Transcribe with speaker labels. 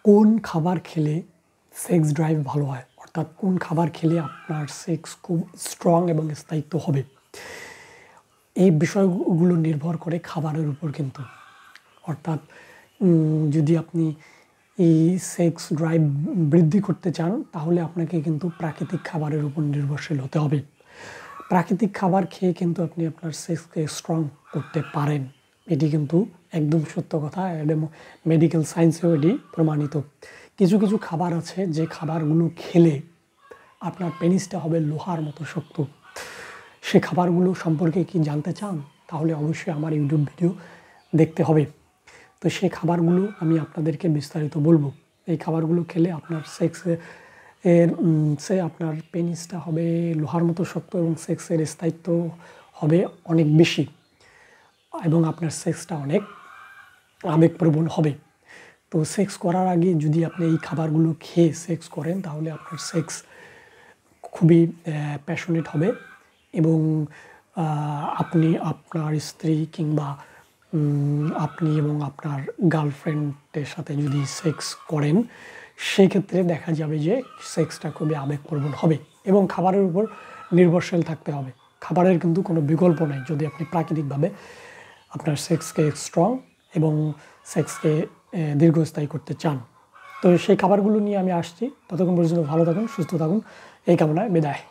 Speaker 1: কোন খাবার খেলে সেক্স ড্রাইভ ভালো হয়, অর্থাৎ কোন খাবার খেলে আপনার সেক্স খুব স্ট্রং এবং স্থায়িত্ব হবে। এই বিষয়গুলো নির্ভর করে খাবারের উপর কিন্তু। অর্থাৎ যদি আপনি এই সেক্স ড্রাইভ বৃদ্ধি করতে চান তাহলে আপনাকে কিন্তু প্রাকৃতিক খাবারের উপর নির্ভরশীল হতে হবে। প্রাকৃতিক খাবার খেয়ে কিন্তু আপনি আপনার সেক্সকে স্ট্রং করতে পারেন। এটি কিন্তু একদম সত্য কথা এবং মেডিকেল সায়েন্সেও এটি প্রমাণিত। কিছু কিছু খাবার আছে যে খাবারগুলো খেলে আপনার পেনিসটা হবে লোহার মতো শক্ত। সে খাবারগুলো সম্পর্কে কি জানতে চান? তাহলে অবশ্যই আমার ইউটিউব ভিডিও দেখতে হবে। তো সেই খাবারগুলো আমি আপনাদেরকে বিস্তারিত বলবো। এই খাবারগুলো খেলে আপনার আপনার পেনিসটা হবে লোহার মতো শক্ত এবং সেক্সের স্থায়িত্ব হবে অনেক বেশি এবং আপনার সেক্সটা অনেক আবেগপ্রবণ হবে। তো সেক্স করার আগে যদি আপনি এই খাবারগুলো খেয়ে সেক্স করেন তাহলে আপনার সেক্স খুবই প্যাশনেট হবে এবং আপনি আপনার স্ত্রী কিংবা আপনি এবং আপনার গার্লফ্রেন্ডের সাথে যদি সেক্স করেন সেক্ষেত্রে দেখা যাবে যে সেক্সটা খুবই আবেগপ্রবণ হবে এবং খাবারের উপর নির্ভরশীল থাকতে হবে। খাবারের কিন্তু কোনো বিকল্প নাই যদি আপনি প্রাকৃতিকভাবে আপনার সেক্সকে স্ট্রং এবং সেক্সকে দীর্ঘস্থায়ী করতে চান। তো সেই খাবারগুলো নিয়ে আমি আসছি। ততক্ষণ পর্যন্ত ভালো থাকুন, সুস্থ থাকুন, এই কামনায় বিদায়।